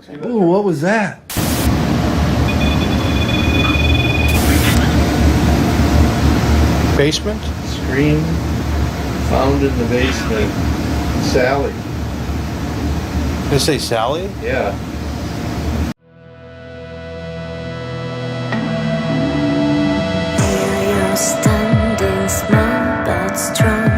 Oh, what was that? Basement? Scream found in the basement. Sallie. Did it say Sallie? Yeah. Here you're standing small but strong,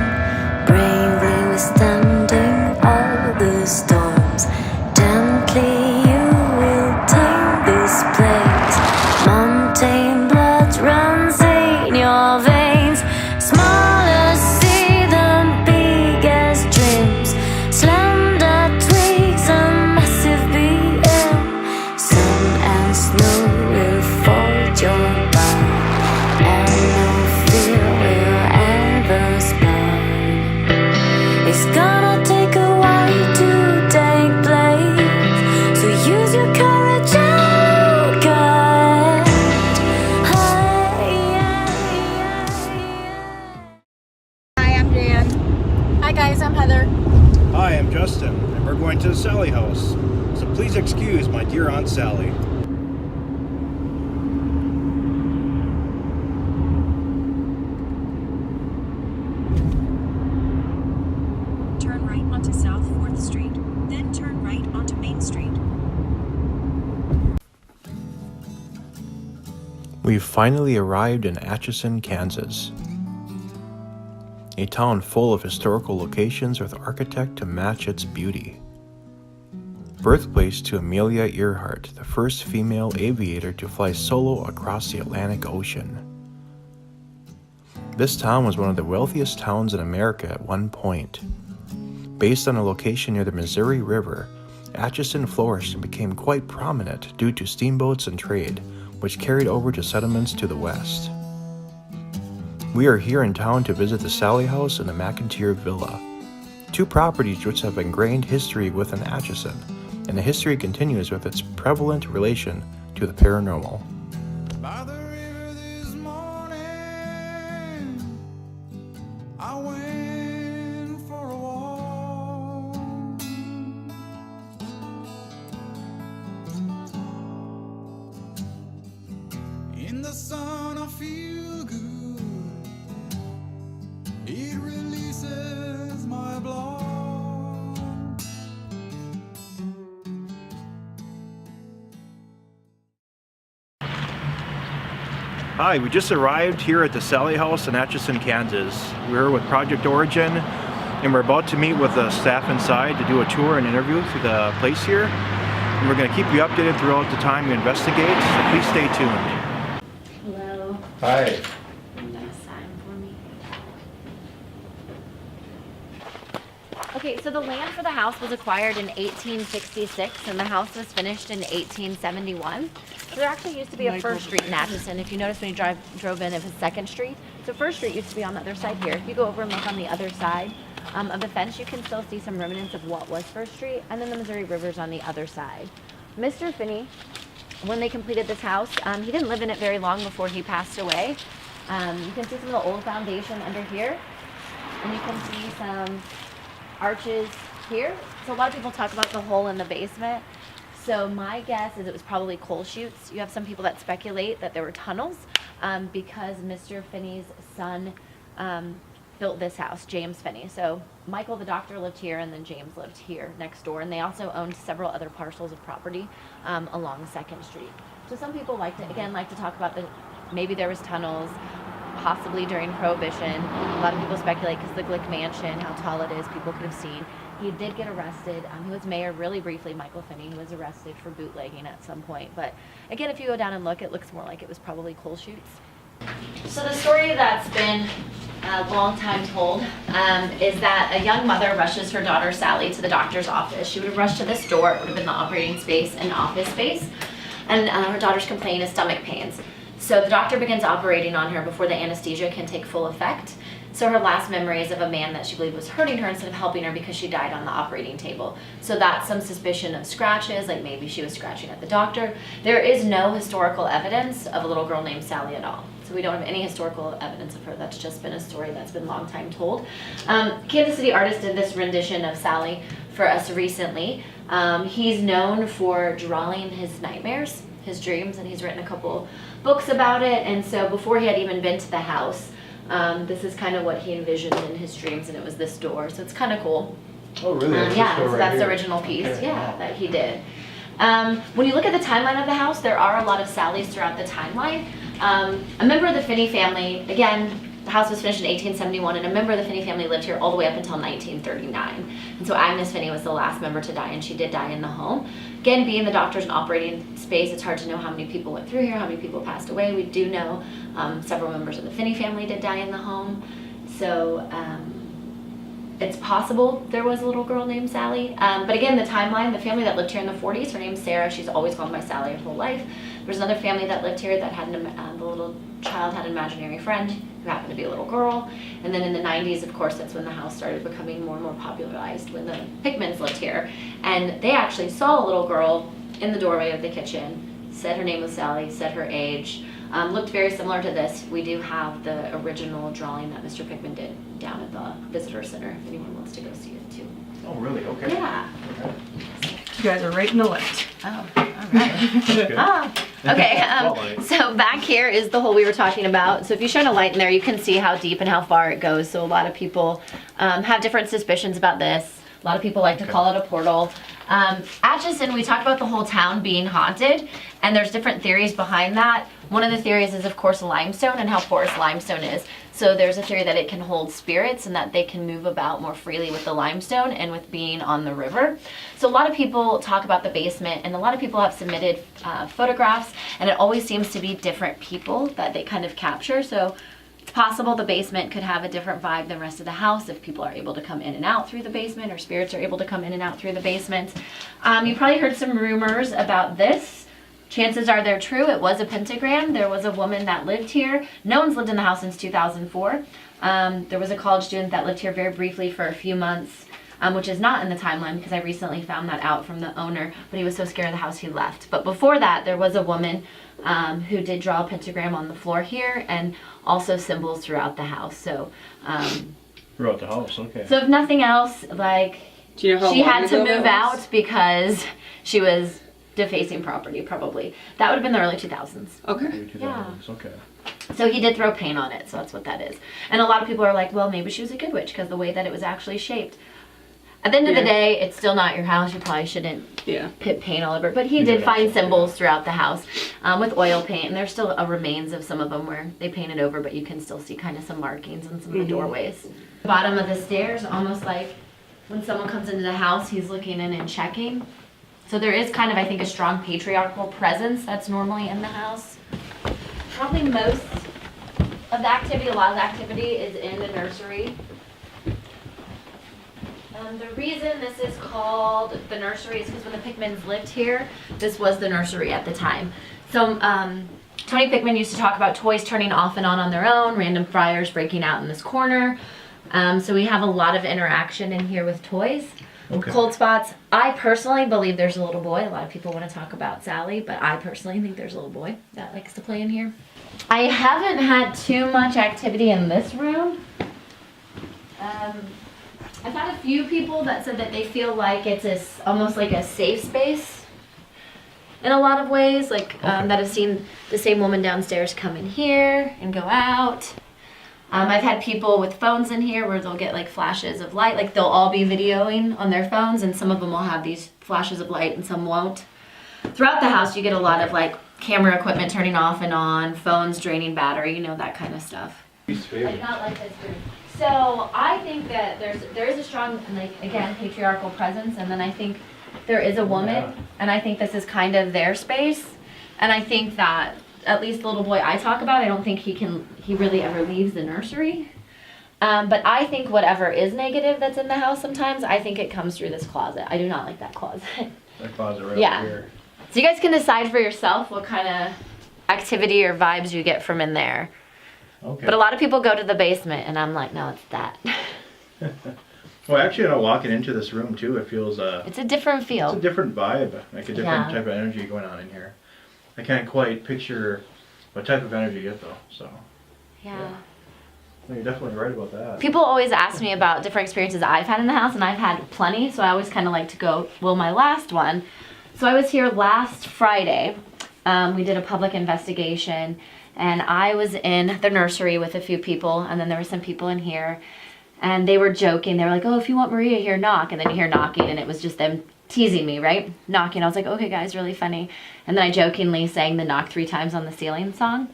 bravely withstanding all the storms. Gently you will tame this place. Mountain blood runs in your veins. Smaller see the biggest dreams. Slender twigs and massive being. Sun and snow will fold your back, and no fear will ever spare. It's gonna take a while to take place, so use your courage and look ahead. Hi, I'm Jan. Hi guys, I'm Heather. Hi, I'm Justin, and we're going to the Sallie House. So please excuse my dear Aunt Sally. Turn right onto South 4th Street, then turn right onto Main Street. We've finally arrived in Atchison, Kansas, a town full of historical locations with architect to match its beauty. Birthplace to Amelia Earhart, the first female aviator to fly solo across the Atlantic Ocean. This town was one of the wealthiest towns in America at one point. Based on a location near the Missouri River, Atchison flourished and became quite prominent due to steamboats and trade, which carried over to settlements to the west. We are here in town to visit the Sallie House and the McInteer Villa, two properties which have ingrained history within Atchison, and the history continues with its prevalent relation to the paranormal. By the river this morning, I went for a walk. In the sun I feel good, it releases my blood. Hi, we just arrived here at the Sallie House in Atchison, Kansas. We're with Project Origin, and we're about to meet with the staff inside to do a tour and interview through the place here. And we're going to keep you updated throughout the time we investigate, so please stay tuned. Hello. Hi. I'm gonna sign for me. Okay, so the land for the house was acquired in 1866 and the house was finished in 1871. So there actually used to be a First Street in Atchison. If you notice when you drove in, it was Second Street. So First Street used to be on the other side here. If you go over and look on the other side of the fence, you can still see some remnants of what was First Street, and then the Missouri River's on the other side. Mr. Finney, when they completed this house, he didn't live in it very long before he passed away. You can see some of the old foundation under here, and you can see some arches here. So a lot of people talk about the hole in the basement. So my guess is it was probably coal chutes. You have some people that speculate that there were tunnels because Mr. Finney's son built this house, James Finney. So Michael, the doctor, lived here, and then James lived here next door. And they also owned several other parcels of property along 2nd Street. So some people like to talk about maybe there was tunnels, possibly during Prohibition. A lot of people speculate because the Glick Mansion, how tall it is, people could have seen. He did get arrested. He was mayor really briefly, Michael Finney. He was arrested for bootlegging at some point. But again, if you go down and look, it looks more like it was probably coal chutes. So the story that's been a long time told is that a young mother rushes her daughter Sallie to the doctor's office. She would have rushed to this door. It would have been the operating space and office space. And her daughter's complaining of stomach pains. So the doctor begins operating on her before the anesthesia can take full effect. So her last memory is of a man that she believed was hurting her instead of helping her because she died on the operating table. So that's some suspicion of scratches, like maybe she was scratching at the doctor. There is no historical evidence of a little girl named Sallie at all. So we don't have any historical evidence of her. That's just been a story that's been long time told. Kansas City artists did this rendition of Sallie for us recently. He's known for drawing his nightmares, his dreams, and he's written a couple books about it. And so before he had even been to the house, this is kind of what he envisioned in his dreams, and it was this door. So it's kind of cool. Oh, really? That's Yeah, the so right that's the here. original piece, Okay. yeah, that he did. When you look at the timeline of the house, there are a lot of Sallies throughout the timeline. A member of the Finney family, again, the house was finished in 1871, and a member of the Finney family lived here all the way up until 1939. And so Agnes Finney was the last member to die, and she did die in the home. Again, being the doctor's and operating space, it's hard to know how many people went through here, how many people passed away. We do know several members of the Finney family did die in the home. So it's possible there was a little girl named Sallie. But again, the timeline, the family that lived here in the 40s, her name's Sarah. She's always gone by Sallie her whole life. There's another family that lived here that had the little child had an imaginary friend who happened to be a little girl. And then in the 90s, of course, that's when the house started becoming more and more popularized, when the Pickmans lived here. And they actually saw a little girl in the doorway of the kitchen, said her name was Sallie, said her age. Looked very similar to this. We do have the original drawing that Mr. Pickman did down at the visitor center if anyone wants to go see it too. Oh, really? Okay. Yeah. You guys are right in the left. Oh, all right. Okay, so back here is the hole we were talking about. So if you shine a light in there, you can see how deep and how far it goes. So a lot of people have different suspicions about this. A lot of people like to call it a portal. Atchison, we talked about the whole town being haunted, and there's different theories behind that. One of the theories is, of course, limestone and how porous limestone is. So there's a theory that it can hold spirits and that they can move about more freely with the limestone and with being on the river. So a lot of people talk about the basement, and a lot of people have submitted photographs, and it always seems to be different people that they kind of capture. So it's possible the basement could have a different vibe than the rest of the house if people are able to come in and out through the basement, or spirits are able to come in and out through the basement. You probably heard some rumors about this. Chances are they're true. It was a pentagram. There was a woman that lived here. No one's lived in the house since 2004. There was a college student that lived here very briefly for a few months, which is not in the timeline because I recently found that out from the owner, but he was so scared of the house he left. But before that, there was a woman who did draw a pentagram on the floor here and also symbols throughout the house. So, Throughout the house, okay. so if nothing else, like, Do you know how she long had to ago that move was? out because she was defacing property, probably. That would have been the early 2000s. Okay. Yeah. Okay. So he did throw paint on it, so that's what that is. And a lot of people are like, well, maybe she was a good witch because the way that it was actually shaped. At the end of the Yeah. day, it's still not your house. You probably shouldn't Yeah. put paint all over. But he You did did find actually, symbols throughout the house with oil paint. And there's still remains of some of them where they painted over, but you can still see kind of some markings on some of the doorways. Bottom of the stairs, almost like when someone comes into the house, he's looking in and checking. So there is kind of, I think, a strong patriarchal presence that's normally in the house. Probably most of the activity, a lot of the activity is in the nursery. The reason this is called the nursery is because when the Pickmans lived here, this was the nursery at the time. So Tony Pickman used to talk about toys turning off and on their own, random fryers breaking out in this corner. So we have a lot of interaction in here with toys. Okay. Cold spots. I personally believe there's a little boy. A lot of people want to talk about Sallie, but I personally think there's a little boy that likes to play in here. I haven't had too much activity in this room. I've had a few people that said that they feel like it's almost like a safe space in a lot of ways, like that have seen the same woman downstairs come in here and go out. I've had people with phones in here where they'll get like flashes of light, like they'll all be videoing on their phones, and some of them will have these flashes of light and some won't. Throughout the house, you get a lot of like camera equipment turning off and on, phones draining battery, you know, that kind of stuff. I do not like this room. So I think that there is a strong, like, again, patriarchal presence, and then I think there is a woman, and I think this is kind of their space, and I think that at least the little boy I talk about, I don't think he really ever leaves the nursery. But I think whatever is negative that's in the house sometimes, I think it comes through this closet. I do not like that closet. That closet right Yeah. up here. So you guys can decide for yourself what kind of activity or vibes you get from in there. Okay. But a lot of people go to the basement, and I'm like, no, it's that. Well, actually, walking into this room too, it feels It's a different it's a feel. different vibe, like a different Yeah. type of energy going on in here. I can't quite picture what type of energy you get though. So Yeah. You're definitely right about that. People always ask me about different experiences I've had in the house, and I've had plenty, so I always kind of like to go, well, my last one. So I was here last Friday. We did a public investigation, and I was in the nursery with a few people, and then there were some people in here, and they were joking. They were like, oh, if you want Maria here, knock. And then you hear knocking, and it was just them teasing me, right? Knocking. I was like, okay, guys, really funny. And then I jokingly sang the knock 3 times on the ceiling song.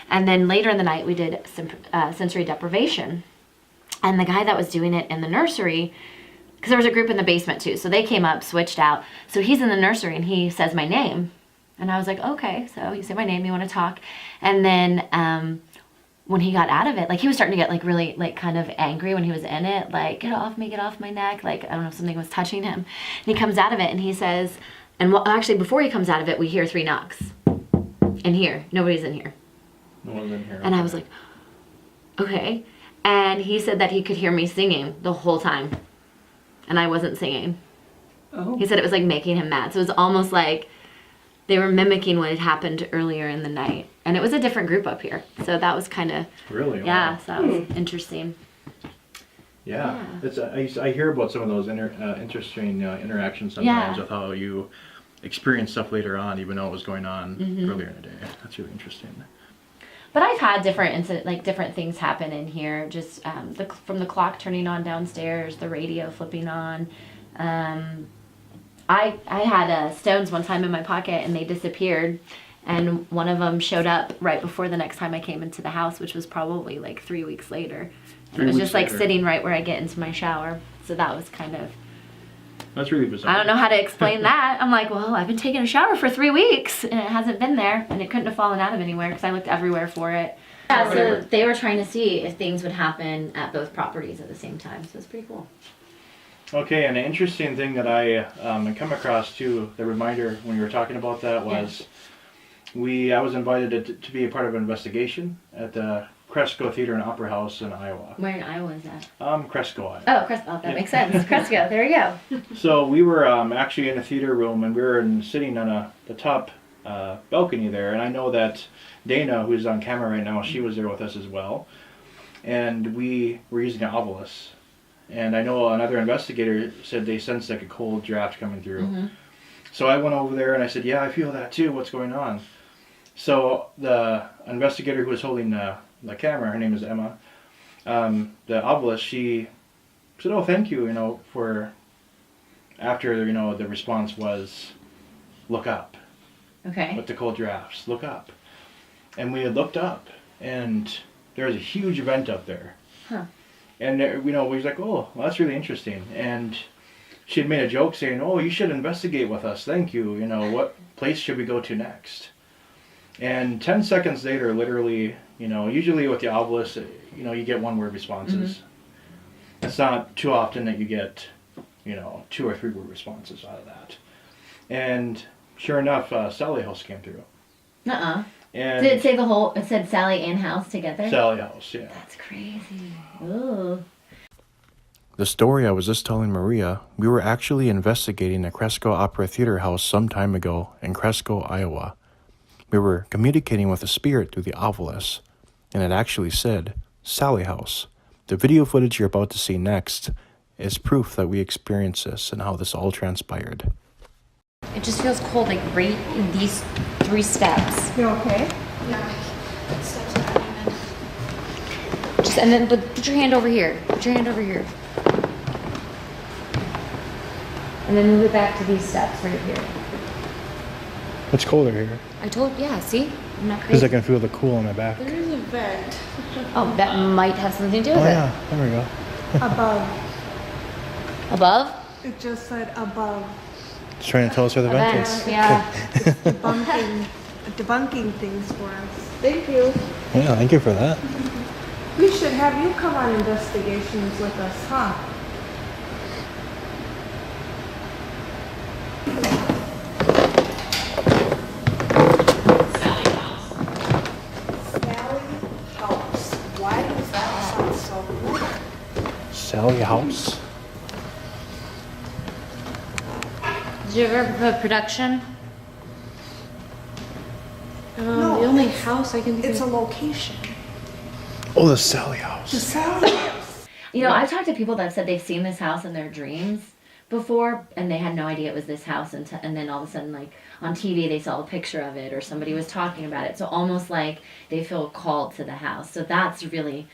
And then later in the night, we did some sensory deprivation. And the guy that was doing it in the nursery, because there was a group in the basement too, so they came up, switched out. So he's in the nursery, and he says my name. And I was like, okay, so you say my name, you want to talk. And then when he got out of it, like he was starting to get like really like kind of angry when he was in it, like get off me, get off my neck. Like, I don't know if something was touching him. And he comes out of it and he says, and actually before he comes out of it, we hear 3 knocks. In here, nobody's in here. No one's in here. And I was like, okay. And he said that he could hear me singing the whole time. And I wasn't singing. Oh. He said it was like making him mad. So it was almost like they were mimicking what had happened earlier in the night. And it was a different group up here. So that was kind of, Really? yeah, Wow. so that was interesting. Yeah. It's, I hear about some of those interesting interactions sometimes with how you experience stuff later on, even though it was going on earlier in the day. That's really interesting. But I've had different different things happen in here. Just from the clock turning on downstairs, the radio flipping on. I had stones one time in my pocket and they disappeared, and one of them showed up right before the next time I came into the house, which was probably like 3 weeks later. And it was just like sitting right where I get into my shower. So that was kind of. That's really bizarre. I don't know how to explain that. I'm like, well, I've been taking a shower for 3 weeks and it hasn't been there, and it couldn't have fallen out of anywhere because I looked everywhere for it. Yeah, so they were trying to see if things would happen at both properties at the same time. So it's pretty cool. Okay, and an interesting thing that I come across too, the reminder when you were talking about that was, I was invited to be a part of an investigation at the Cresco Theater and Opera House in Iowa. Where in Iowa is that? Cresco, Iowa. Oh, Cresco. That makes sense. Cresco. There you go. So we were actually in a theater room, and we were sitting on the top balcony there. And I know that Dana, who's on camera right now, she was there with us as well. And we were using an obelisk. And I know another investigator said they sensed like a cold draft coming through. So I went over there and I said, yeah, I feel that too. What's going on? So the investigator who was holding the camera, her name is Emma, the obelisk, she said, oh, thank you, for, after, the response was, look up. Okay. With the cold drafts, look up. And we had looked up, and there was a huge event up there. Huh. And, we was like, oh, well, that's really interesting. And she had made a joke saying, oh, you should investigate with us, thank you, what place should we go to next? And 10 seconds later, literally, usually with the obelisk, you get one-word responses. It's not too often that you get, 2 or 3 word responses out of that. And sure enough, Sallie House came through. And Did it say it said Sallie and House together? Sallie House, yeah. That's crazy. Ooh. The story I was just telling Maria, we were actually investigating the Cresco Opera Theater House some time ago in Cresco, Iowa. We were communicating with a spirit through the obelisk, and it actually said, Sallie House. The video footage you're about to see next is proof that we experienced this and how this all transpired. It just feels cold, like right in these 3 steps. You okay? And then put your hand over here. Put your hand over here. And then move it back to these steps right here. It's colder here. See? I'm not Because crazy. I can feel the cool in my back. There is a vent Oh, that might have something to do with Oh it. yeah, there we go. above. Above? It just said above. It's trying to tell us where the vent is. Yeah. Debunking things for us. Thank you. Yeah, thank you for that. We should have you come on investigations with us, huh? Sallie House. Why does that sound so weird? Sallie House. Did you ever have a production? No, The only house I can think It's a of. location. Oh, the Sallie House. The Sallie House. You know, I've talked to people that have said they've seen this house in their dreams before, and they had no idea it was this house, and then all of a sudden, like, on TV, they saw a picture of it, or somebody was talking about it, so almost like they feel called to the house. So that's really,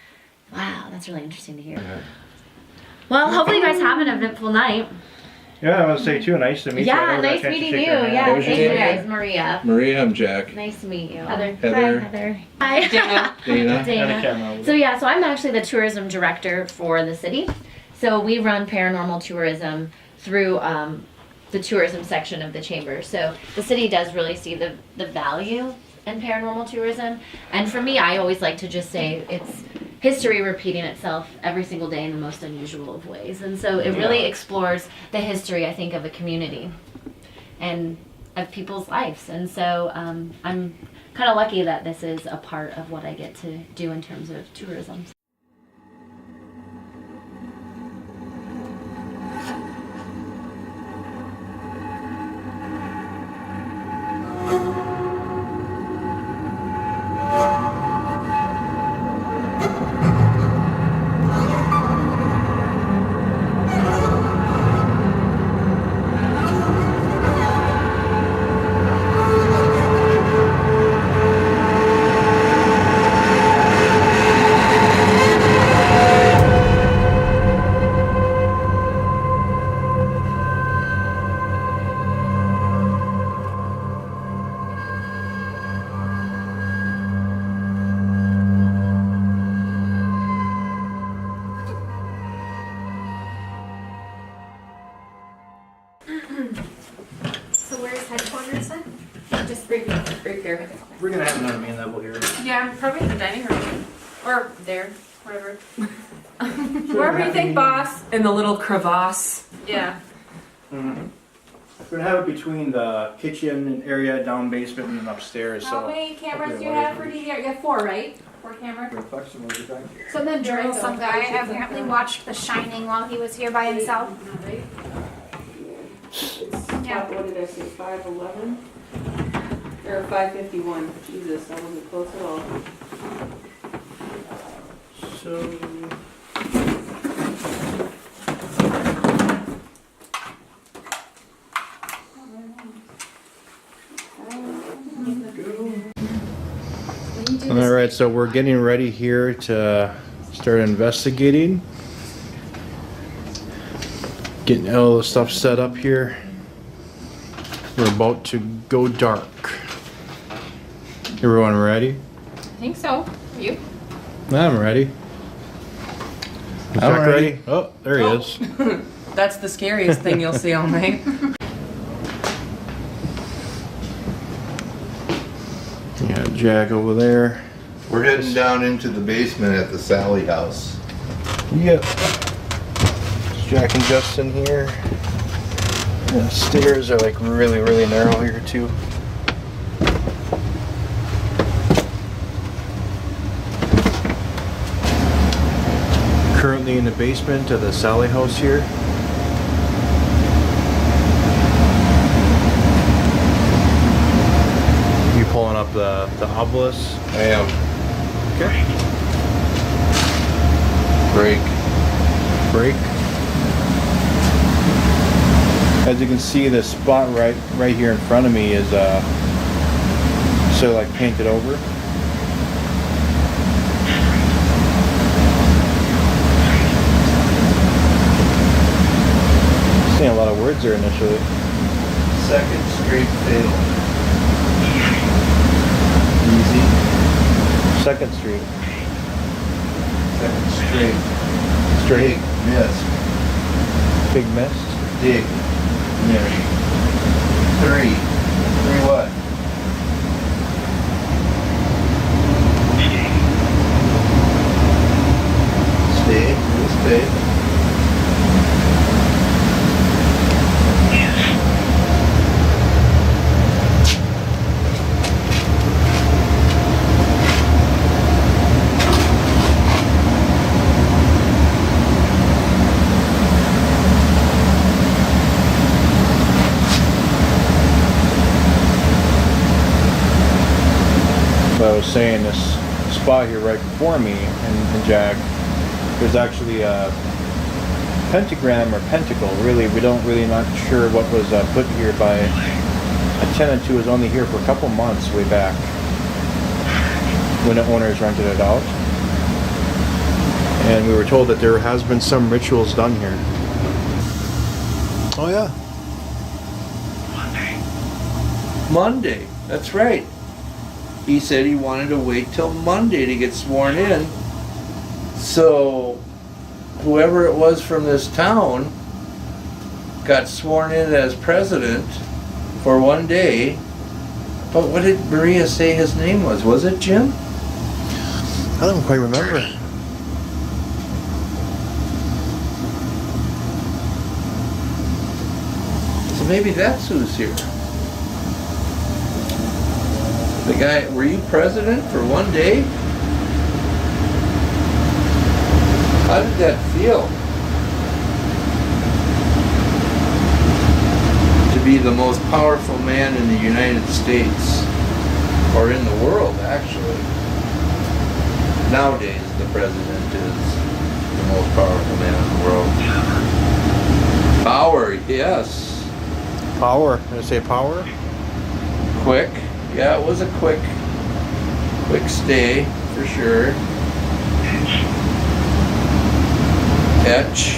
wow, that's really interesting to hear. Well, hopefully you guys have an eventful night. Yeah, I want to say too, nice to meet you. I Yeah, never got a nice chance to meeting shake you. your hand. Yeah, What was thank your you name? guys. Maria. Maria, I'm Jack. Nice to meet you. Heather. Hi, Heather. Hi. Dana. Dana. And a camera. So yeah, so I'm actually the tourism director for the city. So we run paranormal tourism through the tourism section of the chamber. So the city does really see the value in paranormal tourism. And for me, I always like to just say it's history repeating itself every single day in the most unusual of ways. And so it really explores the history, I think, of a community and of people's lives. And so I'm kind of lucky that this is a part of what I get to do in terms of tourism. So where's headquarters then? Just right here. We're going to have another main level here. Yeah, probably in the dining room. Or there, wherever. Wherever you think, boss. In the little crevasse. Yeah. Mm-hmm. We're going to have it between the kitchen area, down basement, and then upstairs. How many cameras do you have for DVR? You have 4, right? 4 cameras? So then drill some guy evidently watched The Shining while he was here by himself. Yeah. What did I say, 511? Or 551. Jesus, that wasn't close at all. So... All right, so we're getting ready here to start investigating. Getting all the stuff set up here. We're about to go dark. Everyone ready? I think so. Are you? I'm ready. Is Jack ready? Oh, there he is. That's the scariest thing you'll see all night. Yeah, Jack over there. We're heading down into the basement at the Sallie House. Yep. It's Jack and Justin here. The stairs are like really narrow here too. Currently in the basement of the Sallie House here. You pulling up the obelisk? I am. Okay. Break. As you can see, the spot right here in front of me is so like painted over. Seeing a lot of words there initially. 2nd Street fatal. Easy. 2nd Street. 2nd Street. Straight. Mist. Big mist. Dig. Mist. 3. 3 what? Stay. We'll stay. But I was saying this spot here right before me and Jack, there's actually a pentagram or pentacle. Really, we don't really not sure what was put here by a tenant who was only here for a couple months way back when the owners rented it out. And we were told that there has been some rituals done here. Oh yeah. Monday, that's right. He said he wanted to wait till Monday to get sworn in. So whoever it was from this town got sworn in as president for one day. But what did Maria say his name was? Was it Jim? I don't quite remember. So maybe that's who's here. The guy, were you president for one day? How did that feel? To be the most powerful man in the United States, or in the world, actually. Nowadays, the president is the most powerful man in the world. Power, yes. Power. Did I say power? Quick. Yeah, it was a quick stay, for sure. Etch.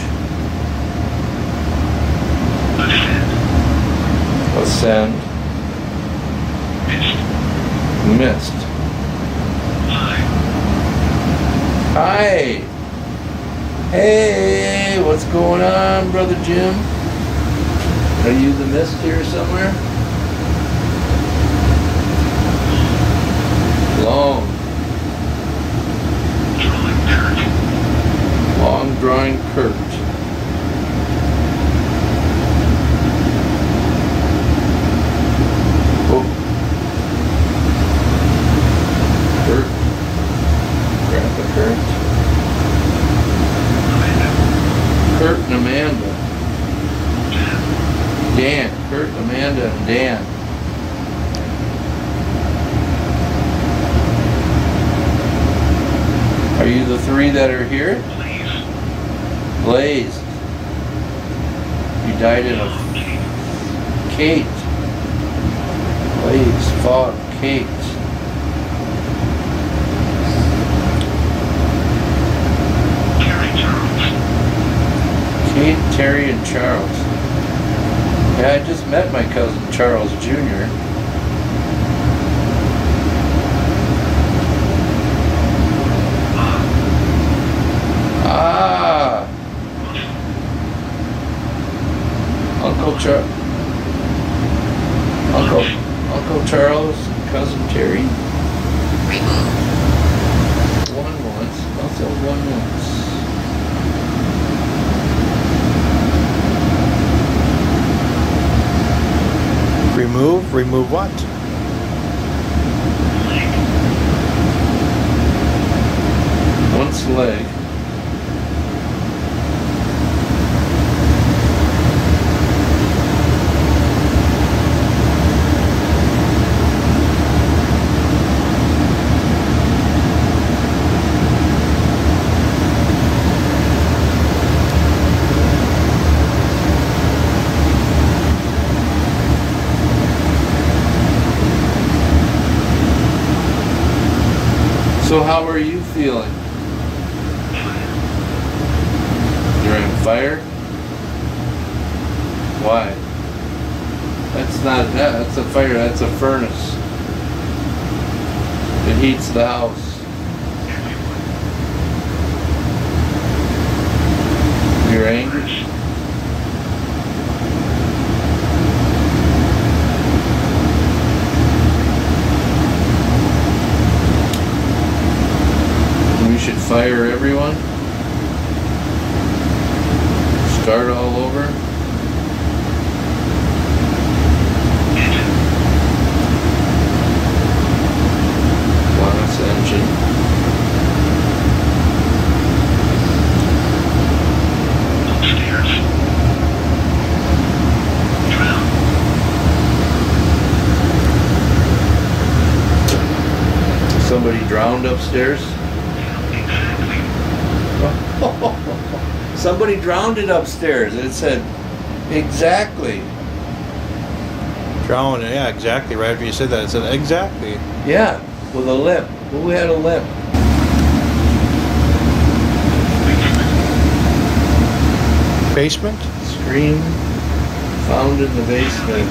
Ascend. Missed. Hi. Hey, what's going on, Brother Jim? Are you the mist here somewhere? Long drawing Kurt. Oh. Kurt. Grandpa Kurt. Kurt and Amanda. Dan. Kurt, Amanda, and Dan. Are you the three that are here? Blaze. You died in a... Kate. Blaze, Fog, Kate. Kate, Terry, and Charles. Yeah, I just met my cousin Charles Jr. Ah! Uncle Charles, cousin Terry. One once, also one once. Remove what? Once leg. So how are you feeling? You're on fire? Why? That's not that, that's a fire, that's a furnace. It heats the house. You're angry? We should fire everyone? Start all over? Glass engine. Somebody drowned upstairs? Somebody drowned it upstairs, and it said, exactly. Drown, yeah, exactly. Right after you said that, it said exactly. Yeah, with a limp. Who had a limp? Basement? Scream found in the basement.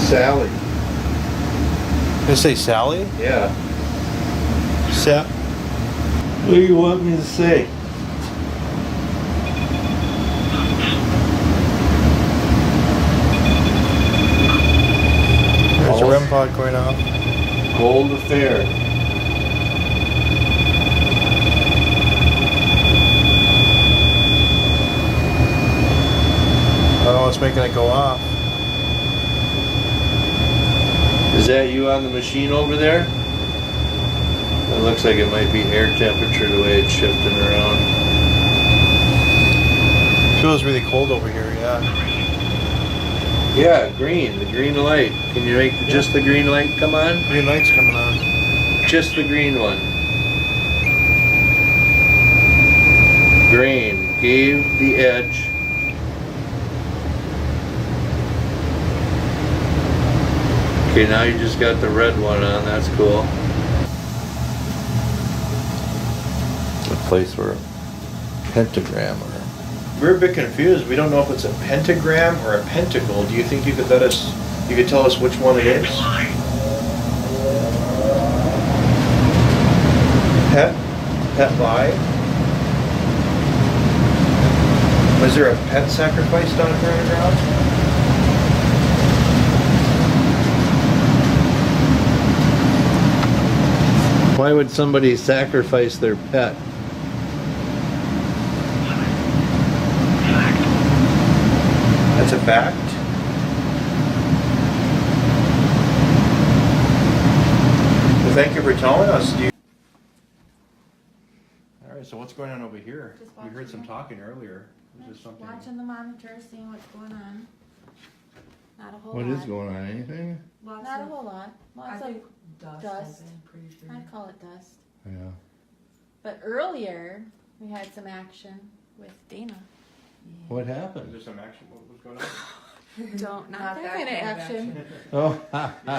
Sallie. Did it say Sally? Yeah. What do you want me to say? There's a REM pod going off. Cold affair. Oh, it's making it go off. Is that you on the machine over there? It looks like it might be air temperature the way it's shifting around. Feels really cold over here, yeah. Yeah, green, the green light. Can you make just the green light come on? Green light's coming on. Just the green one. Green gave the edge. Okay, now you just got the red one on, that's cool. A place where a pentagram or... We're a bit confused. We don't know if it's a pentagram or a pentacle. Do you think you could tell us which one it is? Pet lie? Was there a pet sacrificed on here underground? Why would somebody sacrifice their pet? That's a fact. Well, thank you for telling us. All right, so what's going on over here? Just We heard watching some it. talking earlier. Was there something? Watching the monitor, seeing what's going on. Not a whole What lot. is going on? Anything? Not a whole lot. Lots of dust. I'd call it dust. Yeah. But earlier, we had some action with Dana. What Was happened? there some action? What was going on? Not that kind of action. Oh,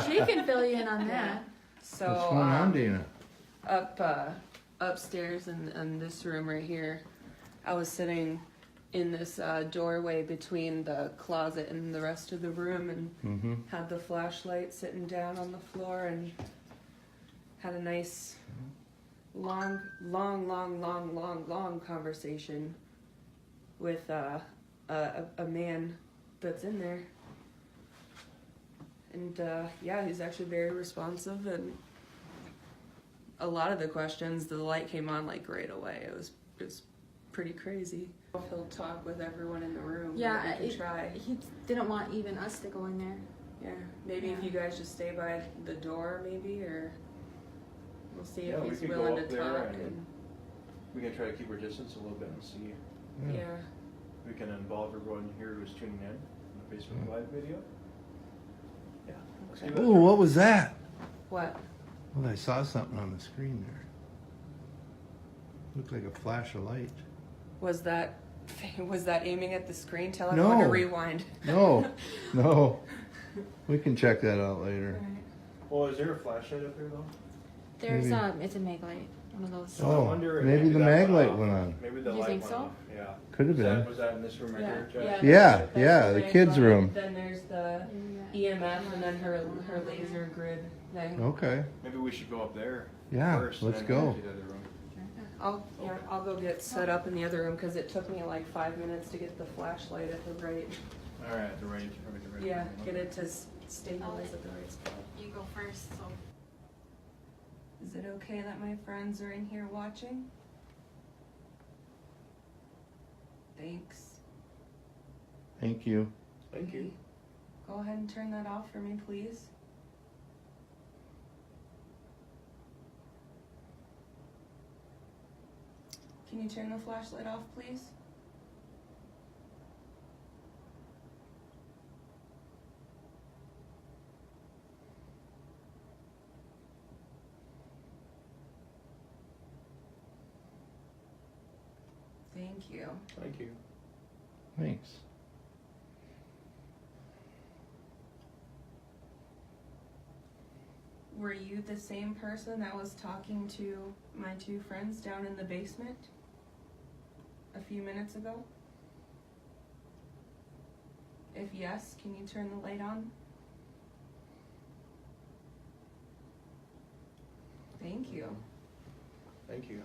She can fill you in on that. So what's going on, Dana? Upstairs in this room right here, I was sitting in this doorway between the closet and the rest of the room, and had the flashlight sitting down on the floor, and had a nice long conversation with a man that's in there. And yeah, he's actually very responsive, and a lot of the questions, the light came on like right away. It was pretty crazy. He'll talk with everyone in the room. Yeah, we can try. He didn't want even us to go in there. Yeah, maybe if you guys just stay by the door, maybe, or we'll see if We he's could go willing up to there talk. and we can try to keep our distance a little bit and see. Yeah. We can involve everyone here who's tuning in on the Facebook Live video. Yeah. Let's do that. Oh, what was that? What? Well, I saw something on the screen there. Looked like a flash of light. Was that aiming at the screen? Tell No. everyone to rewind. No. We can check that out later. Well, is there a flashlight up there though? There's Maybe. it's a mag light, one of those. So I wonder if maybe the that mag went light off. went on. Maybe the You light think went so? off. Yeah. Could have been. Was that in this room right here, Jack? Yeah, that's yeah, the mag kids' light. room. Then there's the EMF, and then her laser grid thing. Okay. Maybe we should go up there. Yeah, first, and let's then go. to the other room. I'll go get set up in the other room because it took me like 5 minutes to get the flashlight at the right. All right, the right. Yeah, room. get it to stabilize at the right spot. You go first, so. Is it okay that my friends are in here watching? Thanks. Thank you. Thank you. Go ahead and turn that off for me, please. Can you turn the flashlight off, please? Thank you. Thank you. Thanks. Were you the same person that was talking to my two friends down in the basement a few minutes ago? If yes, can you turn the light on? Thank you. Thank you.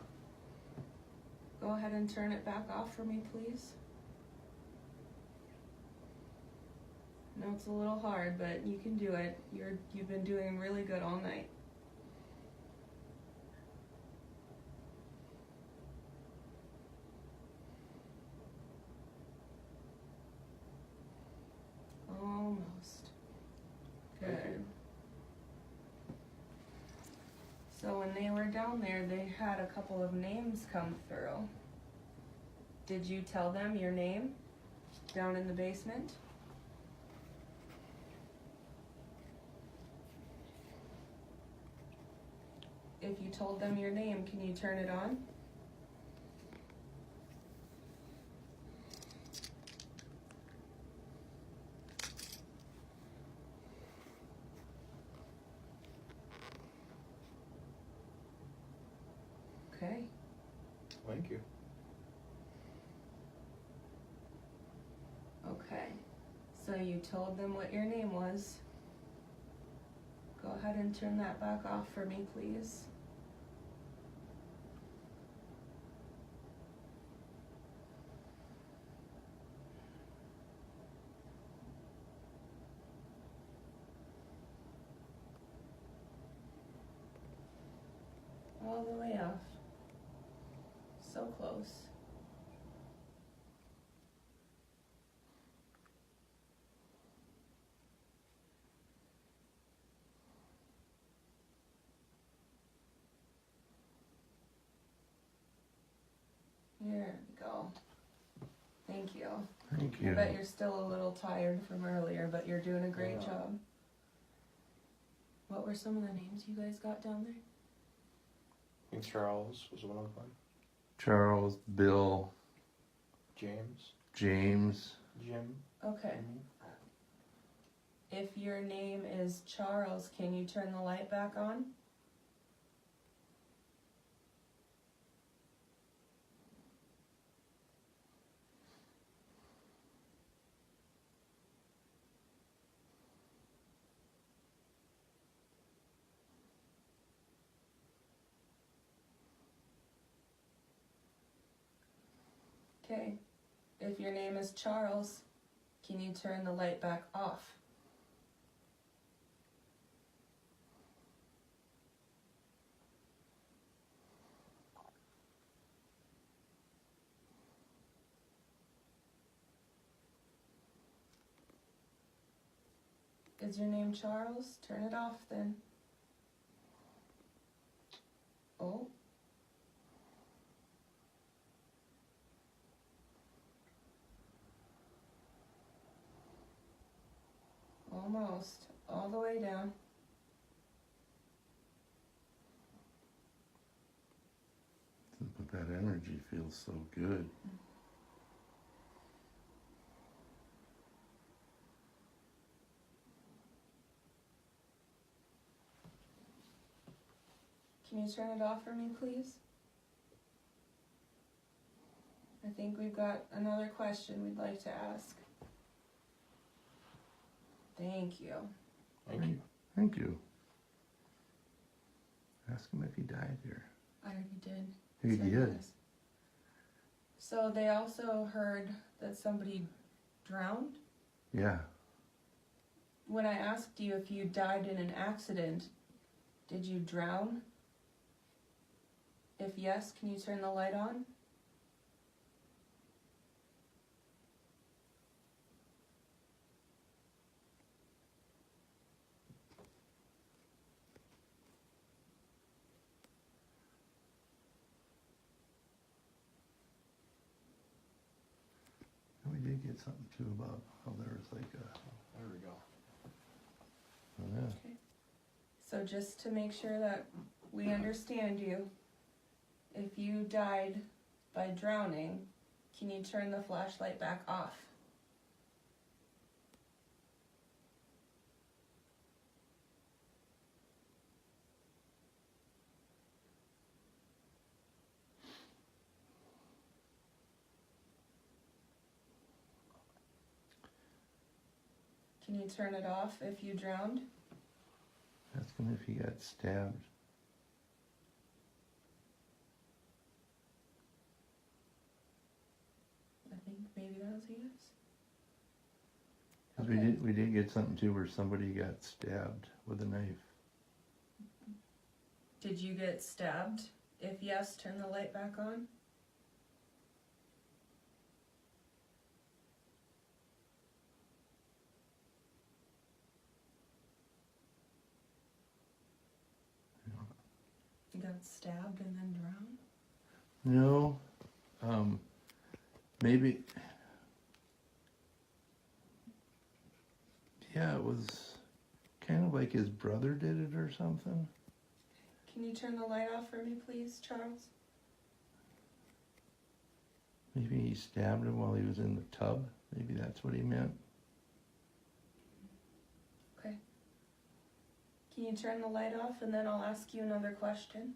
Go ahead and turn it back off for me, please. I know it's a little hard, but you can do it. You've been doing really good all night. Almost. Thank you. Good. So when they were down there, they had a couple of names come through. Did you tell them your name down in the basement? If you told them your name, can you turn it on? Okay. Thank you. Okay. So you told them what your name was. Go ahead and turn that back off for me, please. All the way off. So close. There we go. Thank you. Thank I bet you're still a little tired from earlier, but you're doing a great Yeah. job. What were some of the names you guys got down there? I think Charles was one of them. Charles, Bill, James. James. Jim. Okay. If your name is Charles, can you turn the light back on? Okay. If your name is Charles, can you turn the light back off? Is your name Charles? Turn it off then. Oh. Almost. All the way down. But that energy feels so good. Can you turn it off for me, please? I think we've got another question we'd like to ask. Thank you. Thank you. Thank you. Ask him if he died here. I already did. He Said did. yes. So they also heard that somebody drowned. Yeah. When I asked you if you died in an accident, did you drown? If yes, can you turn the light on? And we did get something too about how there was like a. There we go. Oh, yeah. Okay. So just to make sure that we understand you, if you died by drowning, Can you turn the flashlight back off? Can you turn it off if you drowned? Ask him if he got stabbed. I think maybe that was a yes. 'Cause Okay. we did get something too where somebody got stabbed with a knife. Did you get stabbed? If yes, turn the light back on. You got stabbed and then drowned? No, maybe. Yeah, it was kind of like his brother did it or something. Can you turn the light off for me, please, Charles? Maybe he stabbed him while he was in the tub. Maybe that's what he meant. Okay. Can you turn the light off and then I'll ask you another question?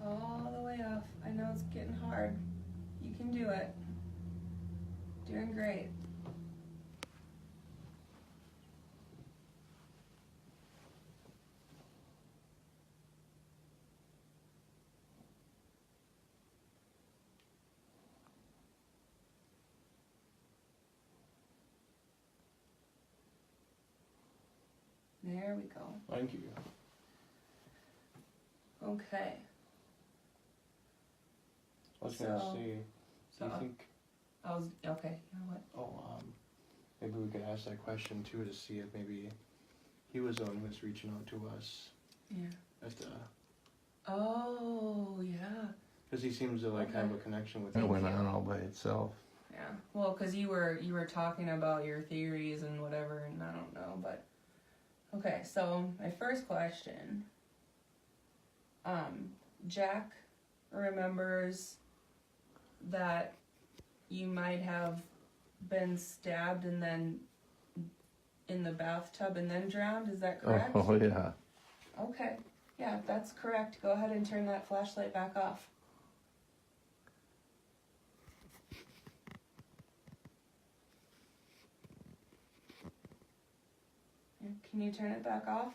All the way off. I know it's getting hard. You can do it. Doing great. There we go. Thank you. Okay. I was gonna So- say, do you so- think, Okay, you know what? maybe we could ask that question too to see if maybe he was the one who was reaching out to us Yeah. as to, Oh, yeah. because he seems to like have a connection with It you. went on all by itself. Yeah. Well, because you were talking about your theories and whatever, and I don't know, but okay. So my first question. Jack remembers that you might have been stabbed and then in the bathtub and then drowned. Is that correct? Oh yeah. Okay. Yeah, that's correct. Go ahead and turn that flashlight back off. Can you turn it back off?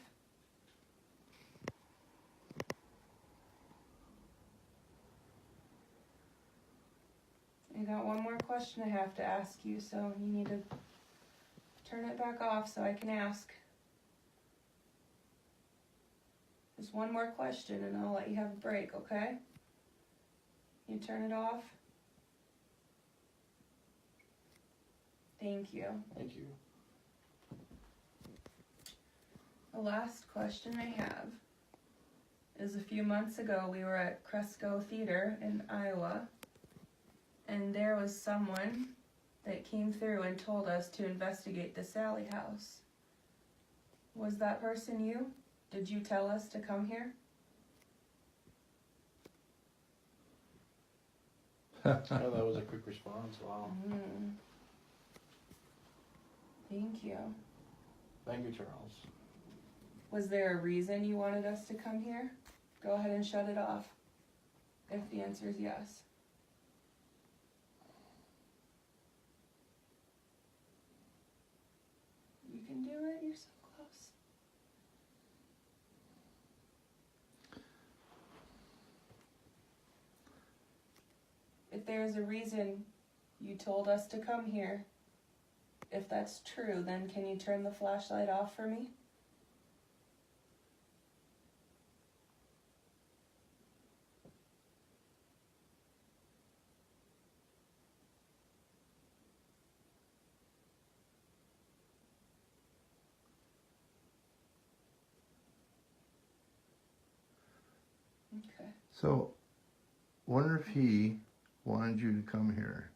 I got one more question I have to ask you, so you need to turn it back off so I can ask. Just one more question and I'll let you have a break, okay? You turn it off? Thank you. Thank you. The last question I have is a few months ago we were at Cresco Theater in Iowa, and there was someone that came through and told us to investigate the Sallie House. Was that person you? Did you tell us to come here? Oh, that was a quick response. Wow. Thank you. Thank you, Charles. Was there a reason you wanted us to come here? Go ahead and shut it off, if the answer is yes. You can do it, you're so close. If there's a reason you told us to come here, if that's true, then can you turn the flashlight off for me? Okay. So, wonder if he wanted you to come here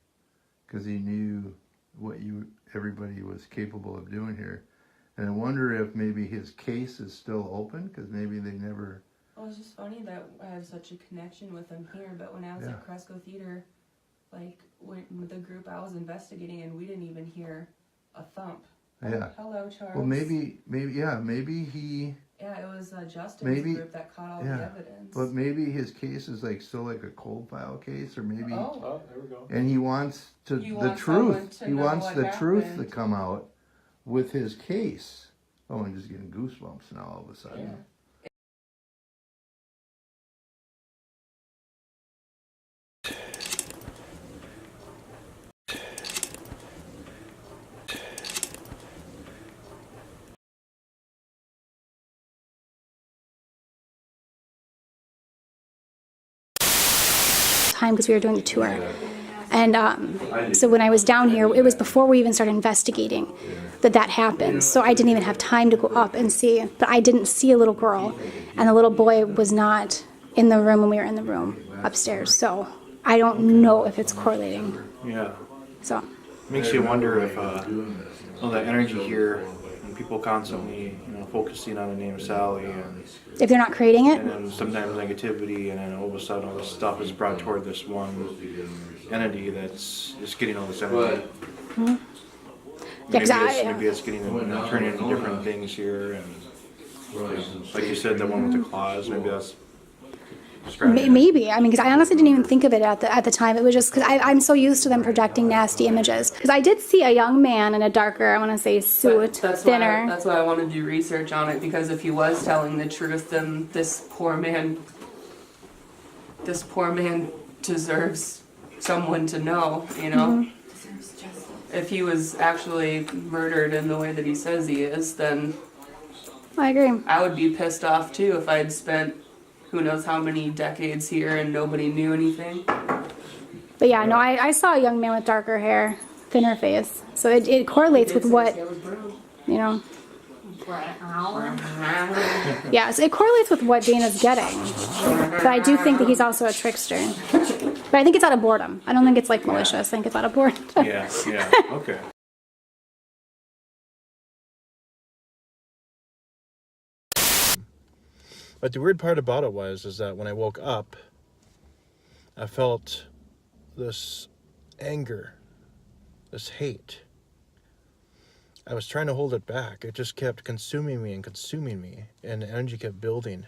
because he knew what everybody was capable of doing here. And I wonder if maybe his case is still open, because maybe they never... Well, it's just funny that I have such a connection with him here, but when I was at Cresco Theater, like, with the group I was investigating, and we didn't even hear a thump. Yeah. Hello, Charles. Well, maybe he... Yeah, it was Justin's group that caught all the evidence. But maybe his case is like still like a cold file case, or maybe... Oh, there we go. And he wants the truth. He wants the truth to come out with his case. Oh, I'm just getting goosebumps now all of a sudden. Yeah. Time because we were doing the tour. And so when I was down here, it was before we even started investigating that happened. So I didn't even have time to go up and see. But I didn't see a little girl, and the little boy was not in the room when we were in the room upstairs. So I don't know if it's correlating. Yeah. So Makes you wonder if all that energy here, and people constantly, focusing on the name Sallie, and if they're not creating it, and then sometimes negativity, and then all of a sudden all this stuff is brought toward this one entity that's just getting all this energy. Mm-hmm. Maybe it's getting turning into different things here, and like you said, the one with the claws, maybe that's maybe. I mean, because I honestly didn't even think of it at the time. It was just because I'm so used to them projecting nasty images. Because I did see a young man in a darker, I want to say, suit, thinner. That's why I want to do research on it, because if he was telling the truth, then this poor man deserves someone to know, Mm-hmm. If he was actually murdered in the way that he says he is, then I agree. I would be pissed off too if I'd spent who knows how many decades here and nobody knew anything. But yeah, no, I saw a young man with darker hair, thinner face. So it correlates with what, Yeah, so it correlates with what Dana's getting. But I do think that he's also a trickster. But I think it's out of boredom. I don't think it's like malicious. I think it's out of boredom. yeah, okay. But the weird part about it is that when I woke up, I felt this anger, this hate. I was trying to hold it back. It just kept consuming me, and the energy kept building.